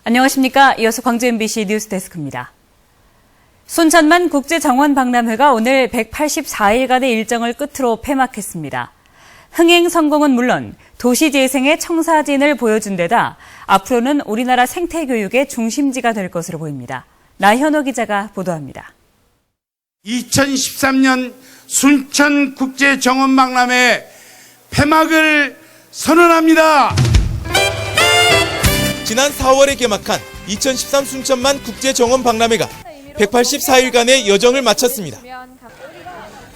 안녕하십니까. 이어서 광주 MBC 뉴스데스크입니다. 순천만 국제정원박람회가 오늘 184일간의 일정을 끝으로 폐막했습니다. 흥행 성공은 물론 도시재생의 청사진을 보여준 데다 앞으로는 우리나라 생태교육의 중심지가 될 것으로 보입니다. 나현호 기자가 보도합니다. 2013년 순천국제정원박람회 폐막을 선언합니다. 지난 4월에 개막한 2013 순천만 국제정원박람회가 184일간의 여정을 마쳤습니다.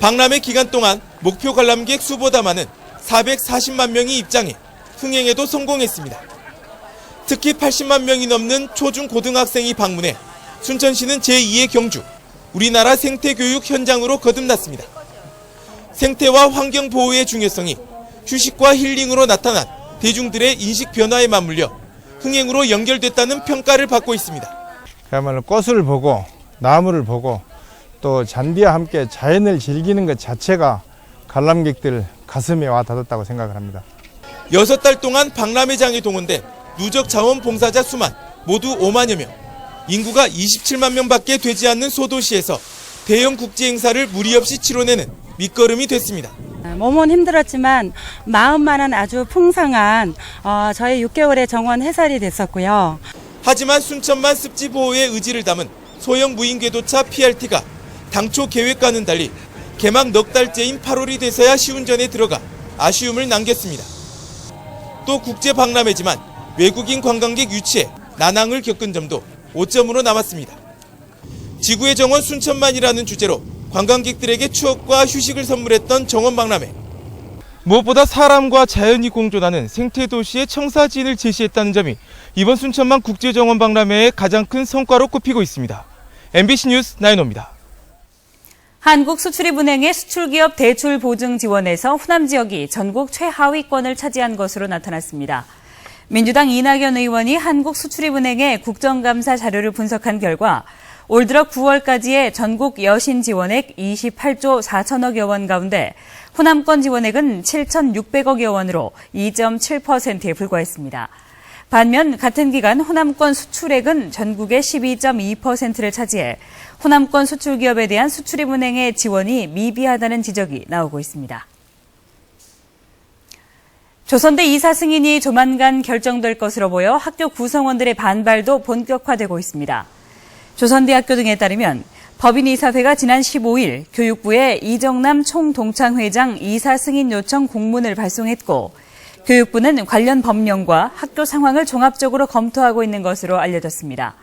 박람회 기간 동안 목표 관람객 수보다 많은 440만 명이 입장해 흥행에도 성공했습니다. 특히 80만 명이 넘는 초중고등학생이 방문해 순천시는 제2의 경주, 우리나라 생태교육 현장으로 거듭났습니다. 생태와 환경 보호의 중요성이 휴식과 힐링으로 나타난 대중들의 인식 변화에 맞물려 흥행으로 연결됐다는 평가를 받고 있습니다. 그야말로 꽃을 보고 나무를 보고 또 잔디와 함께 자연을 즐기는 것 자체가 관람객들 가슴에 와 닿았다고 생각을 합니다. 6달 동안 박람회장에 동원된 누적 자원봉사자 수만 모두 5만여 명, 인구가 27만 명밖에 되지 않는 소도시에서 대형 국제행사를 무리 없이 치러내는 밑거름이 됐습니다. 몸은 힘들었지만 마음만은 아주 풍성한 저희 6개월의 정원 해설이 됐었고요. 하지만 순천만 습지 보호의 의지를 담은 소형 무인궤도차 PRT가 당초 계획과는 달리 개막 넉 달째인 8월이 돼서야 시운전에 들어가 아쉬움을 남겼습니다. 또 국제박람회지만 외국인 관광객 유치에 난항을 겪은 점도 오점으로 남았습니다. 지구의 정원 순천만이라는 주제로 관광객들에게 추억과 휴식을 선물했던 정원박람회. 무엇보다 사람과 자연이 공존하는 생태도시의 청사진을 제시했다는 점이 이번 순천만 국제정원박람회의 가장 큰 성과로 꼽히고 있습니다. MBC 뉴스 나인호입니다. 한국수출입은행의 수출기업 대출 보증 지원에서 호남 지역이 전국 최하위권을 차지한 것으로 나타났습니다. 민주당 이낙연 의원이 한국수출입은행의 국정감사 자료를 분석한 결과 올 들어 9월까지의 전국 여신 지원액 28조 4천억여 원 가운데 호남권 지원액은 7,600억여 원으로 2.7%에 불과했습니다. 반면 같은 기간 호남권 수출액은 전국의 12.2%를 차지해 호남권 수출기업에 대한 수출입은행의 지원이 미비하다는 지적이 나오고 있습니다. 조선대 이사 승인이 조만간 결정될 것으로 보여 학교 구성원들의 반발도 본격화되고 있습니다. 조선대학교 등에 따르면 법인이사회가 지난 15일 교육부에 이정남 총동창회장 이사 승인 요청 공문을 발송했고 교육부는 관련 법령과 학교 상황을 종합적으로 검토하고 있는 것으로 알려졌습니다.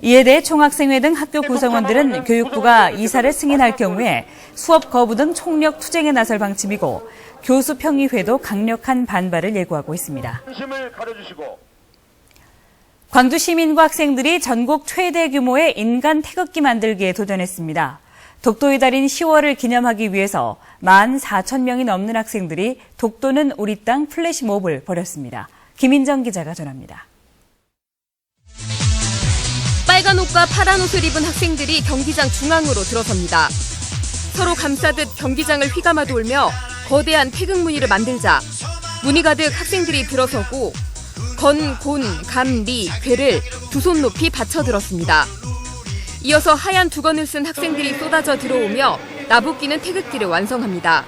이에 대해 총학생회 등 학교 구성원들은 교육부가 이사를 승인할 경우에 수업 거부 등 총력 투쟁에 나설 방침이고 교수평의회도 강력한 반발을 예고하고 있습니다. 광주 시민과 학생들이 전국 최대 규모의 인간 태극기 만들기에 도전했습니다. 독도의 달인 10월을 기념하기 위해서 14,000명이 넘는 학생들이 독도는 우리 땅 플래시몹을 벌였습니다. 김인정 기자가 전합니다. 빨간 옷과 파란 옷을 입은 학생들이 경기장 중앙으로 들어섭니다. 서로 감싸듯 경기장을 휘감아 돌며 거대한 태극 무늬를 만들자 무늬 가득 학생들이 들어서고 건, 곤, 감, 리, 괴를 두 손 높이 받쳐들었습니다. 이어서 하얀 두건을 쓴 학생들이 쏟아져 들어오며 나부끼는 태극기를 완성합니다.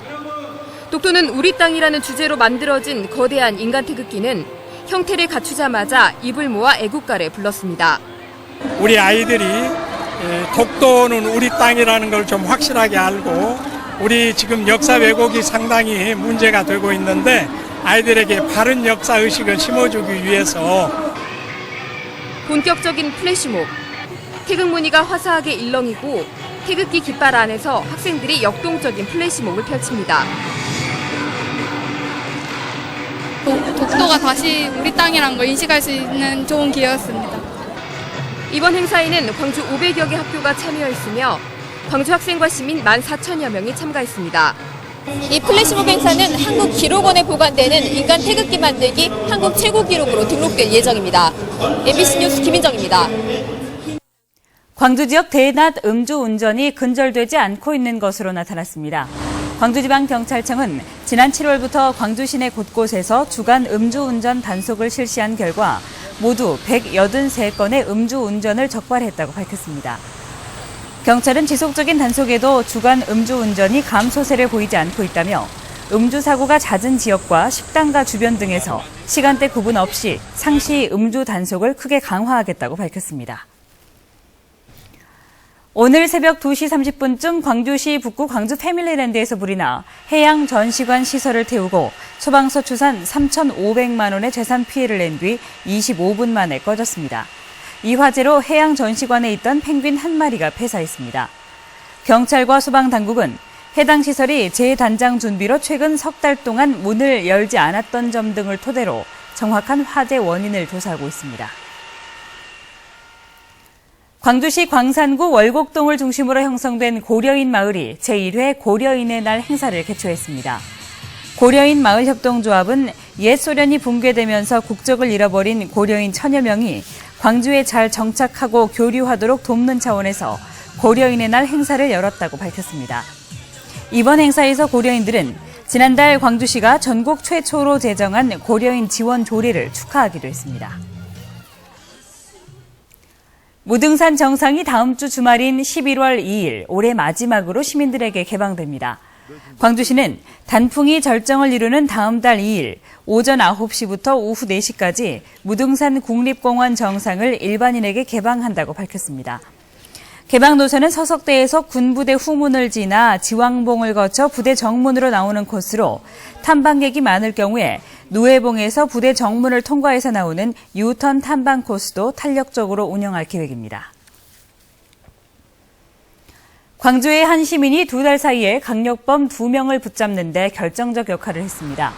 독도는 우리 땅이라는 주제로 만들어진 거대한 인간 태극기는 형태를 갖추자마자 입을 모아 애국가를 불렀습니다. 우리 아이들이 독도는 우리 땅이라는 걸 좀 확실하게 알고 우리 지금 역사 왜곡이 상당히 문제가 되고 있는데 아이들에게 바른 역사 의식을 심어주기 위해서 본격적인 플래시몹. 태극 무늬가 화사하게 일렁이고 태극기 깃발 안에서 학생들이 역동적인 플래시몹을 펼칩니다. 독도가 다시 우리 땅이라는 걸 인식할 수 있는 좋은 기회였습니다. 이번 행사에는 광주 500여 개 학교가 참여했으며 광주 학생과 시민 14,000여 명이 참가했습니다. 이 플래시몹 행사는 한국기록원에 보관되는 인간 태극기 만들기 한국 최고 기록으로 등록될 예정입니다. MBC 뉴스 김인정입니다. 광주 지역 대낮 음주 운전이 근절되지 않고 있는 것으로 나타났습니다. 광주지방경찰청은 지난 7월부터 광주 시내 곳곳에서 주간 음주운전 단속을 실시한 결과 모두 183건의 음주운전을 적발했다고 밝혔습니다. 경찰은 지속적인 단속에도 주간 음주운전이 감소세를 보이지 않고 있다며 음주 사고가 잦은 지역과 식당가 주변 등에서 시간대 구분 없이 상시 음주 단속을 크게 강화하겠다고 밝혔습니다. 오늘 새벽 2시 30분쯤 광주시 북구 광주 패밀리랜드에서 불이 나 해양 전시관 시설을 태우고 소방서 추산 3,500만 원의 재산 피해를 낸 뒤 25분 만에 꺼졌습니다. 이 화재로 해양 전시관에 있던 펭귄 한 마리가 폐사했습니다. 경찰과 소방당국은 해당 시설이 재단장 준비로 최근 석 달 동안 문을 열지 않았던 점 등을 토대로 정확한 화재 원인을 조사하고 있습니다. 광주시 광산구 월곡동을 중심으로 형성된 고려인 마을이 제1회 고려인의 날 행사를 개최했습니다. 고려인 마을협동조합은 옛 소련이 붕괴되면서 국적을 잃어버린 고려인 천여 명이 광주에 잘 정착하고 교류하도록 돕는 차원에서 고려인의 날 행사를 열었다고 밝혔습니다. 이번 행사에서 고려인들은 지난달 광주시가 전국 최초로 제정한 고려인 지원 조례를 축하하기도 했습니다. 무등산 정상이 다음 주 주말인 11월 2일 올해 마지막으로 시민들에게 개방됩니다. 광주시는 단풍이 절정을 이루는 다음 달 2일 오전 9시부터 오후 4시까지 무등산 국립공원 정상을 일반인에게 개방한다고 밝혔습니다. 개방 노선은 서석대에서 군부대 후문을 지나 지왕봉을 거쳐 부대 정문으로 나오는 코스로 탐방객이 많을 경우에 누에봉에서 부대 정문을 통과해서 나오는 유턴 탐방 코스도 탄력적으로 운영할 계획입니다. 광주의 한 시민이 2달 사이에 강력범 2명을 붙잡는 데 결정적 역할을 했습니다.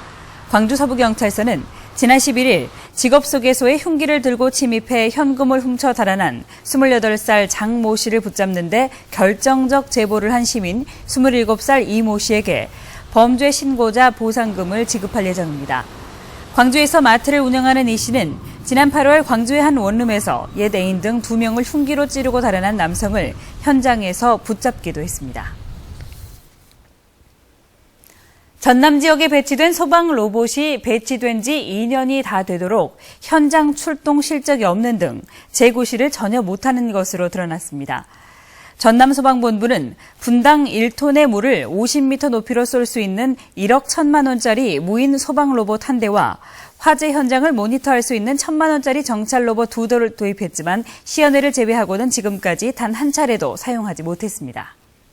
광주 서부경찰서는 지난 11일 직업소개소에 흉기를 들고 침입해 현금을 훔쳐 달아난 28살 장 모 씨를 붙잡는 데 결정적 제보를 한 시민 27살 이 모 씨에게 범죄 신고자 보상금을 지급할 예정입니다. 광주에서 마트를 운영하는 이 씨는 지난 8월 광주의 한 원룸에서 옛 애인 등 2명을 흉기로 찌르고 달아난 남성을 현장에서 붙잡기도 했습니다. 전남 지역에 배치된 소방 로봇이 배치된 지 2년이 다 되도록 현장 출동 실적이 없는 등 재고시를 전혀 못하는 것으로 드러났습니다. 전남소방본부는 분당 1톤의 물을 50m 높이로 쏠 수 있는 1억 1천만 원짜리 무인 소방 로봇 한 대와 화재 현장을 모니터할 수 있는 1천만 원짜리 정찰 로봇 2대를 도입했지만 시연회를 제외하고는 지금까지 단 한 차례도 사용하지 못했습니다.